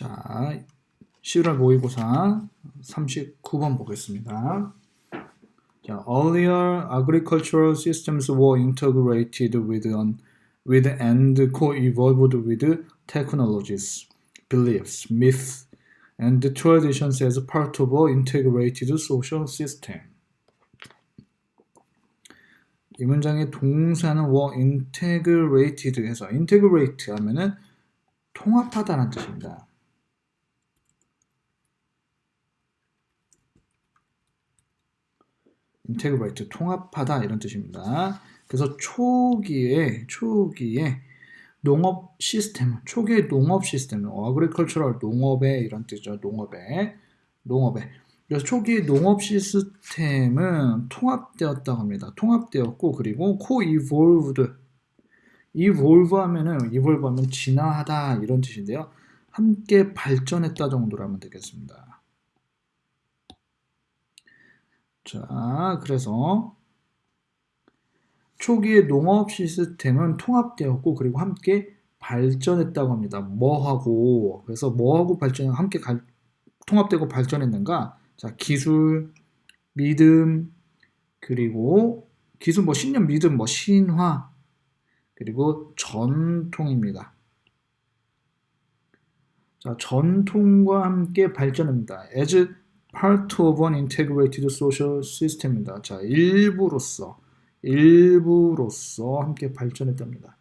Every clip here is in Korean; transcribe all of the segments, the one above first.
자, 11월 모의고사 39번 보겠습니다. 자, earlier agricultural systems were integrated with and co-evolved with technologies, beliefs, myths, and traditions as part of an integrated social system. 이 문장의 동사는 were integrated 해서 integrate 하면은 통합하다는 뜻입니다. integrate, 통합하다 이런 뜻입니다. 그래서 초기에 농업 시스템, 초기의 농업 시스템, agricultural 농업의 이런 뜻이죠. 농업의. 그래서 초기의 농업 시스템은 통합되었다고 합니다. 통합되었고 그리고 co-evolved, evolve 하면 진화하다 이런 뜻인데요. 함께 발전했다 정도로 하면 되겠습니다. 자, 그래서 초기의 농업 시스템은 통합되었고 그리고 함께 발전했다고 합니다. 뭐하고? 그래서 뭐하고 함께 통합되고 발전했는가? 자, 기술, 믿음, 그리고 기술 신념, 믿음, 신화, 그리고 전통입니다. 자, 전통과 함께 발전합니다. as part of an integrated social system입니다. 자, 일부로서 함께 발전했답니다.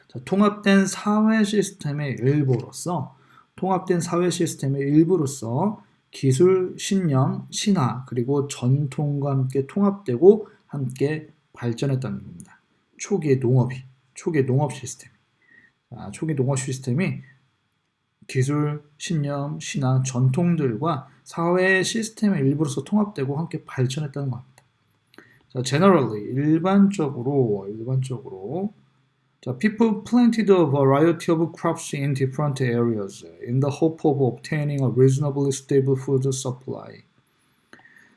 자, 통합된 사회 시스템의 일부로서 기술, 신념, 신화, 그리고 전통과 함께 통합되고 함께 발전했다는 겁니다. 초기의 농업 시스템. 자, 초기 농업 시스템이 기술, 신념, 신화, 전통들과 사회 시스템의 일부로서 통합되고 함께 발전했다는 겁니다. 자, generally, 일반적으로 자, people planted a variety of crops in different areas in the hope of obtaining a reasonably stable food supply.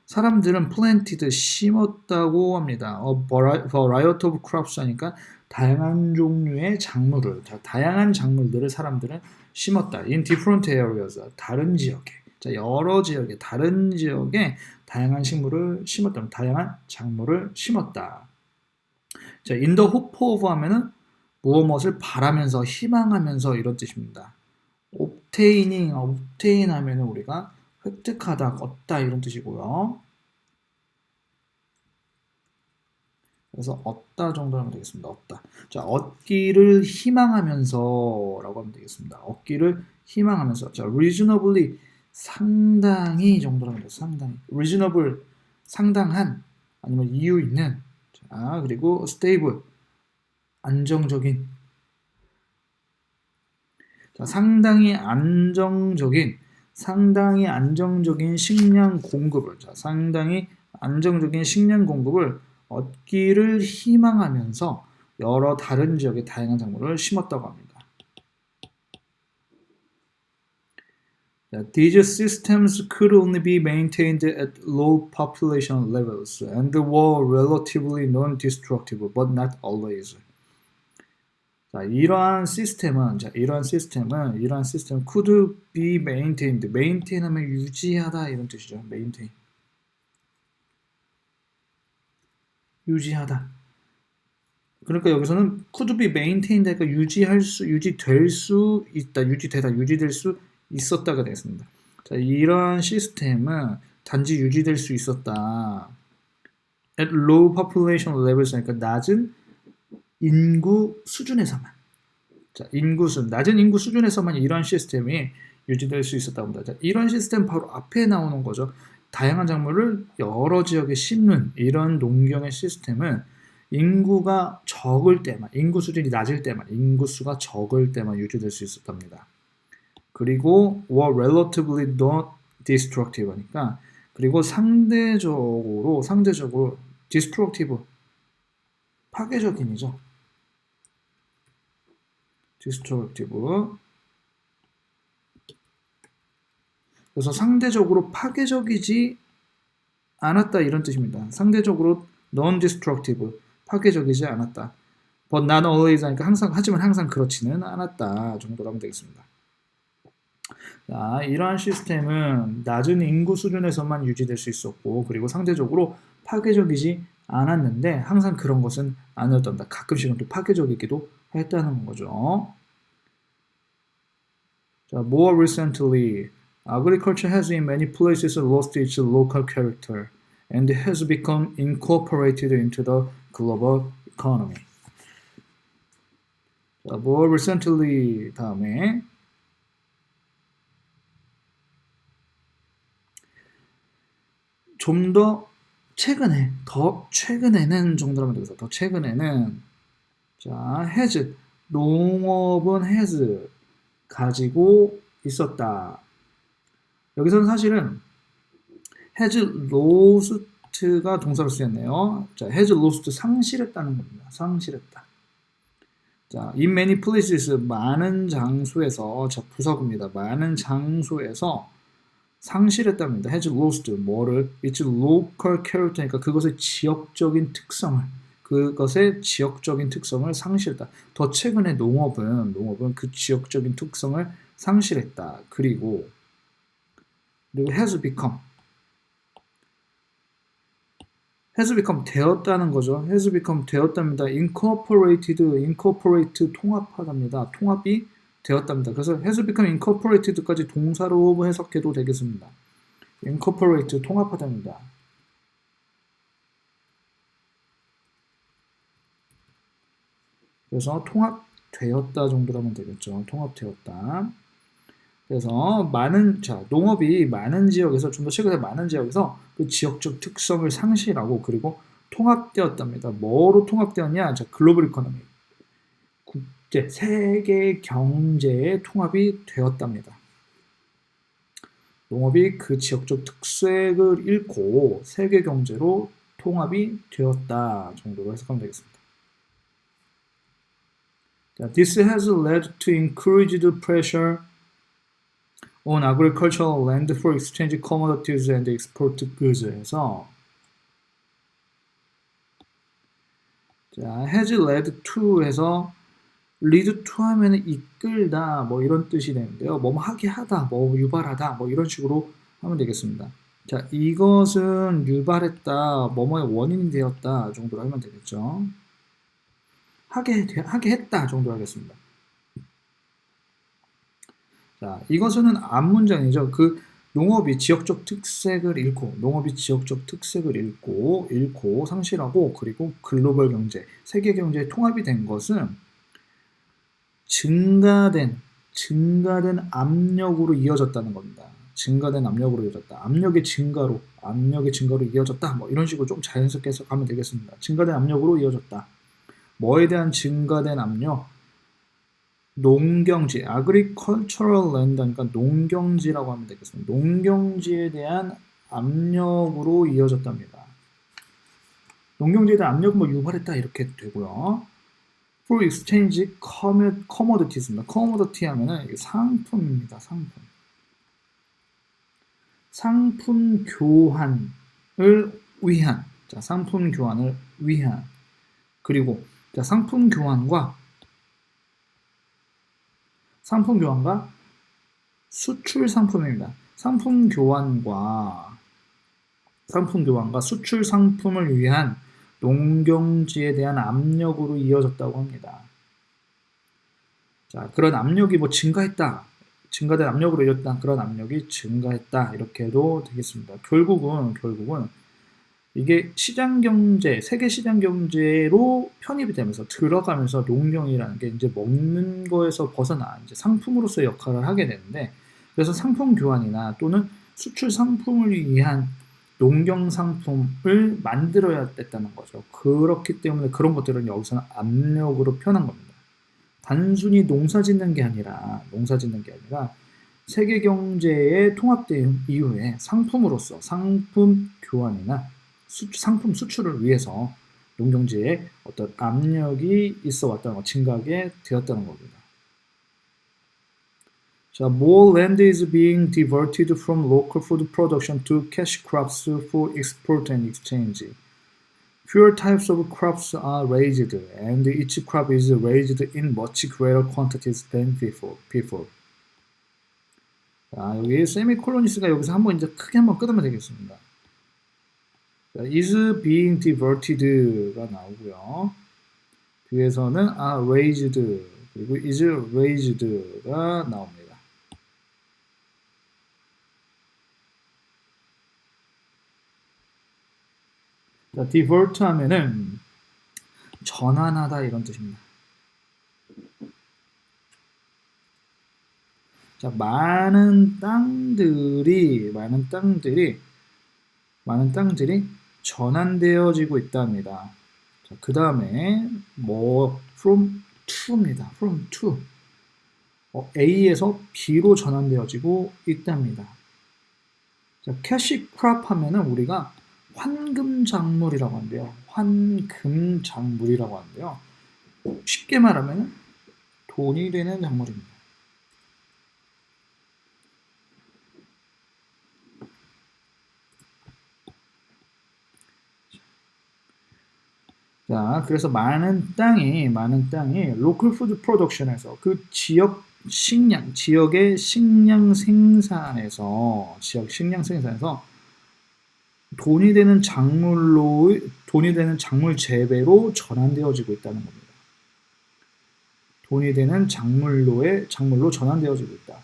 사람들은 planted, 심었다고 합니다. A variety of crops 하니까 다양한 종류의 다양한 작물들을 사람들은 심었다. In different areas, 다른 지역에. 자, 여러 지역에, 다른 지역에 다양한 다양한 작물을 심었다. 자, in the hope of 하면은 무엇을 바라면서, 희망하면서 이런 뜻입니다. obtain 하면은 우리가 획득하다, 얻다 이런 뜻이고요. 그래서 얻다 정도 하면 되겠습니다. 얻다. 자, 얻기를 희망하면서라고 하면 되겠습니다. 얻기를 희망하면서. 자, reasonably 상당히 정도로 하면 돼요. 상당히. reasonable 상당한 아니면 이유 있는. 자, 그리고 stable 안정적인. 자, 상당히 안정적인 식량 공급을. 자, 상당히 안정적인 식량 공급을 얻기를 희망하면서 여러 다른 지역의 다양한 작물을 심었다고 합니다. These systems could only be maintained at low population levels and were relatively non-destructible, but not always. 자, 이러한 시스템은 could be maintained. maintain 하면 유지하다 이런 뜻이죠. maintain. 유지하다. 그러니까 여기서는 could be maintained 하니까 유지될 수 있었다가 되겠습니다. 자, 이러한 시스템은 단지 유지될 수 있었다. At low population levels 하니까 낮은 인구 수준에서만. 자, 낮은 인구 수준에서만 이러한 시스템이 유지될 수 있었다고 합니다. 자, 이런 시스템 바로 앞에 나오는 거죠. 다양한 작물을 여러 지역에 심는 이런 농경의 시스템은 인구가 적을 때만, 인구 수준이 낮을 때만, 인구수가 적을 때만 유지될 수 있었답니다. 그리고 were relatively not destructive 하니까 그리고 상대적으로 destructive 파괴적인이죠. destructive. 그래서 상대적으로 파괴적이지 않았다 이런 뜻입니다. 상대적으로 non-destructive, 파괴적이지 않았다. But not always 하니까 하지만 항상 그렇지는 않았다 정도로 하면 되겠습니다. 자, 이러한 시스템은 낮은 인구 수준에서만 유지될 수 있었고, 그리고 상대적으로 파괴적이지 않았는데, 항상 그런 것은 아니었답니다. 가끔씩은 또 파괴적이기도 했다는 거죠. 자, more recently, agriculture has in many places lost its local character and has become incorporated into the global economy. 자, more recently 다음에 좀 더 최근에, 더 최근에는 정도로 하면 되겠어. 더 최근에는 자, has 농업은 has 가지고 있었다. 여기서는 사실은 has lost가 동사로 쓰였네요. 자, has lost 상실했다는 겁니다. 상실했다. 자, in many places 많은 장소에서 자, 부사구입니다. 많은 장소에서 상실했답니다. has lost 뭐를? its local character니까 그것의 지역적인 특성을 상실했다. 더 최근에 농업은 그 지역적인 특성을 상실했다. 그리고 has become 되었다는 거죠. has become 되었답니다. incorporate 통합하답니다. 통합이 되었답니다. 그래서 has become incorporated까지 동사로 해석해도 되겠습니다. incorporate 통합하답니다. 그래서 통합되었다 정도로 하면 되겠죠. 통합되었다. 그래서 농업이 많은 지역에서 좀 더 최근에 많은 지역에서 그 지역적 특성을 상실하고 그리고 통합되었답니다. 뭐로 통합되었냐? 자, 글로벌 이코노미. 세계 경제에 통합이 되었답니다. 농업이 그 지역적 특색을 잃고 세계 경제로 통합이 되었다 정도로 해석하면 되겠습니다. This has led to increased pressure on agricultural land for exchange commodities and export goods 해서 자, has led to 해서 lead to 하면 이끌다 뭐 이런 뜻이 되는데요. 뭐 하게 하다, 뭐 유발하다 뭐 이런 식으로 하면 되겠습니다. 자, 이것은 유발했다, 뭐뭐의 원인이 되었다 정도로 하면 되겠죠. 하게 했다 정도로 하겠습니다. 자, 이것은 앞문장이죠. 그 농업이 지역적 특색을 잃고 상실하고 그리고 글로벌 경제, 세계 경제에 통합이 된 것은 증가된 압력으로 이어졌다는 겁니다. 증가된 압력으로 이어졌다. 압력의 증가로 이어졌다. 뭐 이런 식으로 좀 자연스럽게 해석하면 되겠습니다. 증가된 압력으로 이어졌다. 뭐에 대한 증가된 압력? 농경지, agricultural land 하니까 농경지라고 하면 되겠습니다. 농경지에 대한 압력으로 이어졌답니다. 농경지에 대한 압력은 뭐 유발했다 이렇게 되고요. For exchange commodities입니다. commodity 하면은 상품입니다. 상품 교환을 위한. 자, 상품 교환을 위한. 그리고 자, 상품 교환과 수출 상품입니다. 상품 교환과 수출 상품을 위한 농경지에 대한 압력으로 이어졌다고 합니다. 자, 그런 압력이 뭐 증가된 압력으로 이어졌다. 그런 압력이 증가했다. 이렇게 해도 되겠습니다. 결국은 이게 세계 시장 경제로 편입이 되면서 들어가면서 농경이라는 게 이제 먹는 거에서 벗어나 이제 상품으로서의 역할을 하게 되는데, 그래서 상품 교환이나 또는 수출 상품을 위한 농경 상품을 만들어야 됐다는 거죠. 그렇기 때문에 그런 것들은 여기서는 압력으로 표현한 겁니다. 단순히 농사 짓는 게 아니라 세계 경제에 통합된 이후에 상품으로서 상품 교환이나 상품 수출을 위해서 농경지에 어떤 압력이 있어 왔다는 것, 증가하게 되었다는 겁니다. 자, more land is being diverted from local food production to cash crops for export and exchange. Fewer types of crops are raised, and each crop is raised in much greater quantities than before. 자, 여기 세미콜론 있으니까 여기서 한번 이제 크게 한번 끊으면 되겠습니다. 자, is being diverted가 나오고요. 뒤에서는 raised 그리고 is raised가 나옵니다. 자, divert 하면은 전환하다 이런 뜻입니다. 자, 많은 땅들이 전환되어지고 있답니다. 자, 그 다음에 뭐 from to입니다. from to A에서 B로 전환되어지고 있답니다. 자, 캐시 크롭 하면은 우리가 환금 작물이라고 하는데요. 환금 작물이라고 하는데요. 쉽게 말하면 돈이 되는 작물입니다. 자, 그래서 많은 땅이 local food production에서 그 지역의 식량 생산에서 돈이 되는 작물 재배로 전환되어지고 있다는 겁니다. 돈이 되는 작물로 전환되어지고 있다.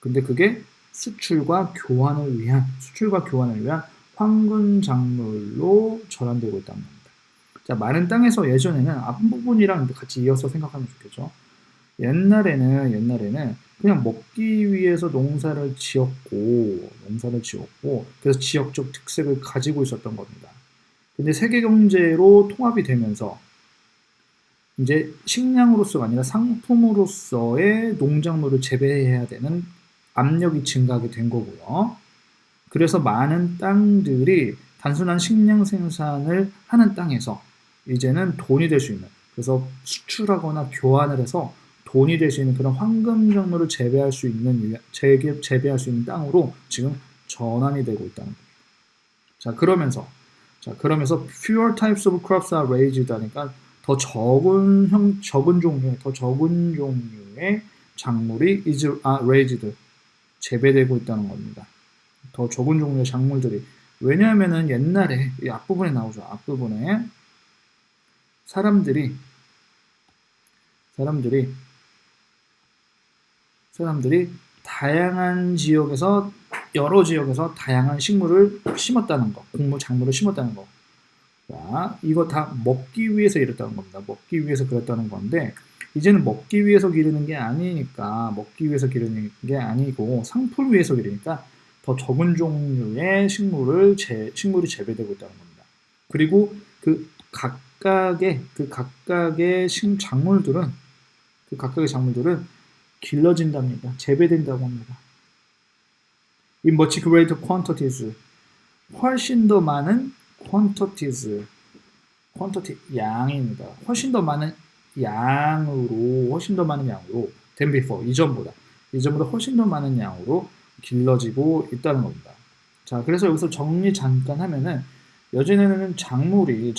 근데 그게 수출과 교환을 위한 황금 작물로 전환되고 있다는 겁니다. 자, 많은 땅에서 예전에는 앞부분이랑 같이 이어서 생각하면 좋겠죠. 옛날에는 그냥 먹기 위해서 농사를 지었고, 그래서 지역적 특색을 가지고 있었던 겁니다. 근데 세계 경제로 통합이 되면서 이제 식량으로서가 아니라 상품으로서의 농작물을 재배해야 되는 압력이 증가하게 된 거고요. 그래서 많은 땅들이 단순한 식량 생산을 하는 땅에서 이제는 돈이 될 수 있는, 그래서 수출하거나 교환을 해서 돈이 될 수 있는 그런 황금 작물을 재배할 수 있는 땅으로 지금 전환이 되고 있다는 거예요. 자, 그러면서 fewer types of crops are raised 하니까 더 적은 종류의 작물이 raised 재배되고 있다는 겁니다. 더 적은 종류의 작물들이, 왜냐하면은 옛날에 이 앞부분에 나오죠. 앞부분에 사람들이 여러 지역에서 다양한 식물을 심었다는 거, 작물을 심었다는 거. 자, 이거 다 먹기 위해서 이랬다는 겁니다. 먹기 위해서 그랬다는 건데, 이제는 먹기 위해서 기르는 게 아니고 상품을 위해서 기르니까 더 적은 종류의 식물이 재배되고 있다는 겁니다. 그리고 그 각각의 작물들은 길러진답니다. 재배된다고 합니다. In much greater quantities, 훨씬 더 많은 quantities, 양입니다. 훨씬 더 많은 양으로 than before, 이전보다 훨씬 더 많은 양으로 길러지고 있다는 겁니다. 자, 그래서 여기서 정리 잠깐 하면은 예전에는 작물이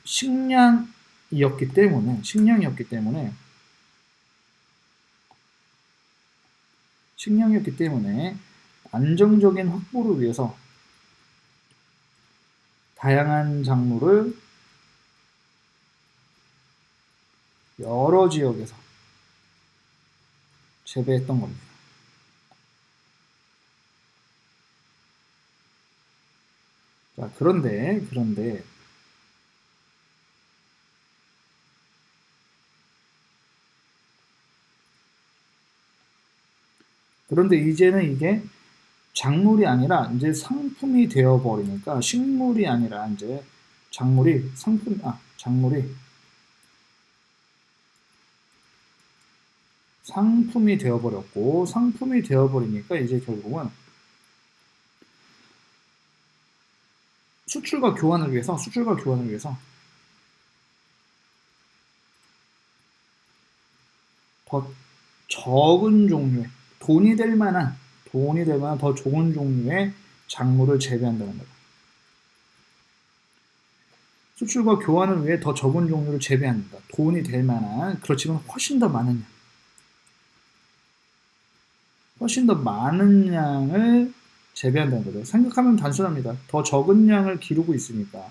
식량이었기 때문에 안정적인 확보를 위해서 다양한 작물을 여러 지역에서 재배했던 겁니다. 자, 그런데 이제는 이게 작물이 아니라 이제 상품이 되어버리니까, 식물이 아니라 이제 작물이 상품이 되어버렸고, 상품이 되어버리니까 이제 결국은 수출과 교환을 위해서 더 적은 종류의 돈이 될 만한 더 좋은 종류의 작물을 재배한다는 거죠. 수출과 교환을 위해 더 적은 종류를 재배한다. 돈이 될 만한, 그렇지만 훨씬 더 많은 양. 훨씬 더 많은 양을 재배한다는 거죠. 생각하면 단순합니다. 더 적은 양을 기르고 있으니까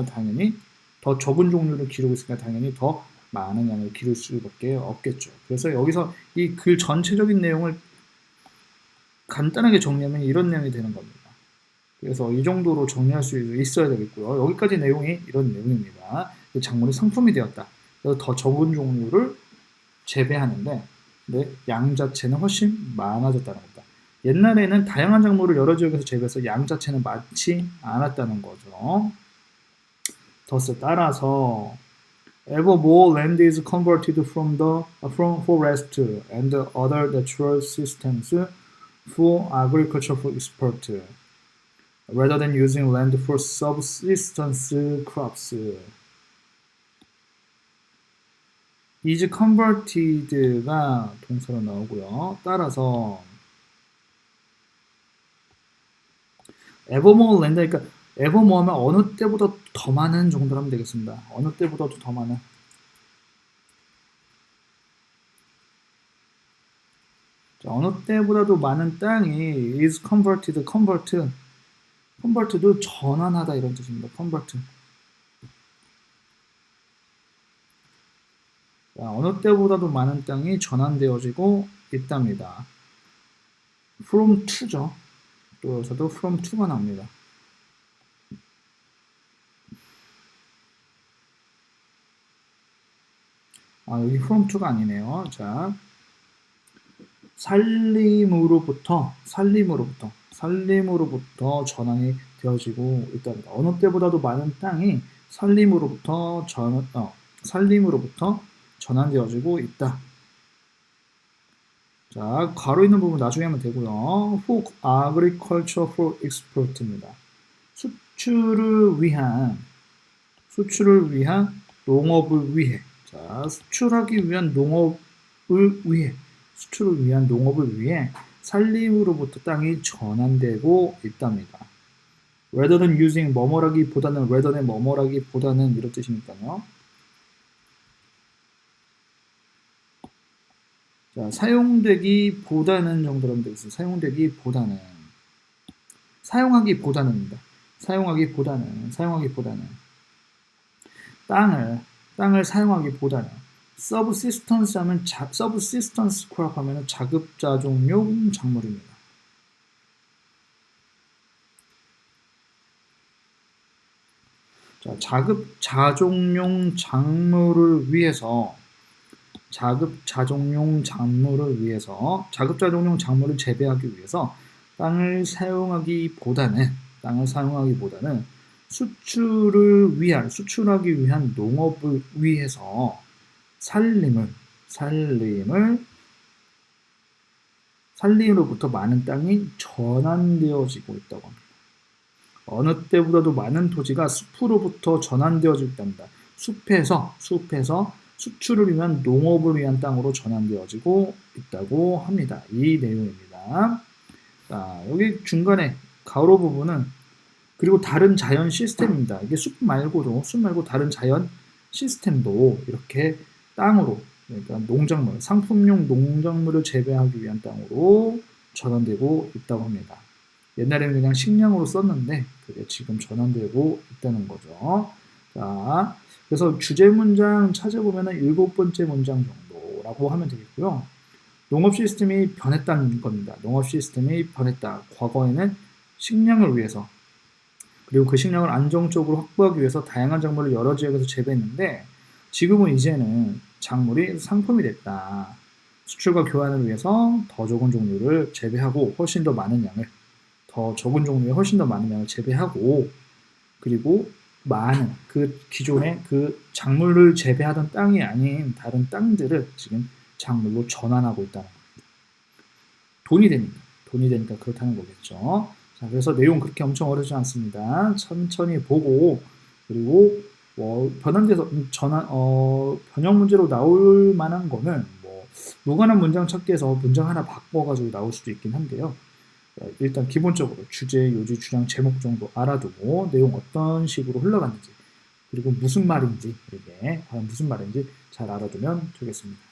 당연히 더 적은 종류를 기르고 있으니까 당연히 더 많은 양을 기를 수밖에 없겠죠. 그래서 여기서 이 글 전체적인 내용을 간단하게 정리하면 이런 내용이 되는 겁니다. 그래서 이 정도로 정리할 수 있어야 되겠고요. 여기까지 내용이 이런 내용입니다. 작물이 상품이 되었다. 그래서 더 적은 종류를 재배하는데 양 자체는 훨씬 많아졌다는 겁니다. 옛날에는 다양한 작물을 여러 지역에서 재배해서 양 자체는 많지 않았다는 거죠. thus 따라서 ever more land is converted from forest and other natural systems for agriculture for export rather than using land for subsistence crops. is converted가 동사로 나오고요. 따라서 evermore land, 그러니까 evermore 하면 어느 때보다 더 많은 정도로 하면 되겠습니다. 어느 때보다도 더 많은. 자, 어느 때보다도 많은 땅이 is converted도 전환하다 이런 뜻입니다. convert. 자, 어느 때보다도 많은 땅이 전환되어지고 있답니다. from to죠. 또 여기서도 from to가 나옵니다. 여기 from to가 아니네요. 자, 살림으로부터 전환이 되어지고 있답니다. 어느 때보다도 많은 땅이 살림으로부터 전환되어지고 있다. 자, 괄호 있는 부분 나중에 하면 되고요. For agriculture for export입니다. 수출을 위한 농업을 위해. 자, 수출을 위한 농업을 위해 살림으로부터 땅이 전환되고 있답니다. rather than using 뭐뭐라기보다는 이런 뜻이니까요. 자, 사용되기보다는 정도로 하면 되겠습니다. 사용하기보다는입니다. 땅을 사용하기보다는 subsistence 하면 subsistence crop 하면 자급자족용 작물입니다. 자, 자급자족용 작물을 위해서 자급자족용 작물을 재배하기 위해서 땅을 사용하기보다는 수출하기 위한 농업을 위해서 살림으로부터 많은 땅이 전환되어지고 있다고 합니다. 어느 때보다도 많은 토지가 숲으로부터 전환되어지고 있답니다. 숲에서 수출을 위한 농업을 위한 땅으로 전환되어지고 있다고 합니다. 이 내용입니다. 자, 여기 중간에 가로 부분은 그리고 다른 자연 시스템입니다. 이게 숲 말고 다른 자연 시스템도 이렇게 땅으로, 그러니까 농작물, 상품용 농작물을 재배하기 위한 땅으로 전환되고 있다고 합니다. 옛날에는 그냥 식량으로 썼는데 그게 지금 전환되고 있다는 거죠. 자, 그래서 주제 문장 찾아보면 7번째 문장 정도라고 하면 되겠고요. 농업 시스템이 변했다는 겁니다. 농업 시스템이 변했다. 과거에는 식량을 위해서, 그리고 그 식량을 안정적으로 확보하기 위해서 다양한 작물을 여러 지역에서 재배했는데 지금은 이제는 작물이 상품이 됐다. 수출과 교환을 위해서 더 적은 종류를 재배하고 훨씬 더 많은 양을 재배하고, 그리고 많은 기존의 작물을 재배하던 땅이 아닌 다른 땅들을 지금 작물로 전환하고 있다는 겁니다. 돈이 되니까 그렇다는 거겠죠. 자, 그래서 내용 그렇게 엄청 어렵지 않습니다. 천천히 보고, 그리고 변환돼서 변형 문제로 나올 만한 거는 무관한 문장 찾기에서 문장 하나 바꿔가지고 나올 수도 있긴 한데요. 일단 기본적으로 주제, 요지, 주량, 제목 정도 알아두고 내용 어떤 식으로 흘러갔는지, 그리고 무슨 말인지 잘 알아두면 되겠습니다.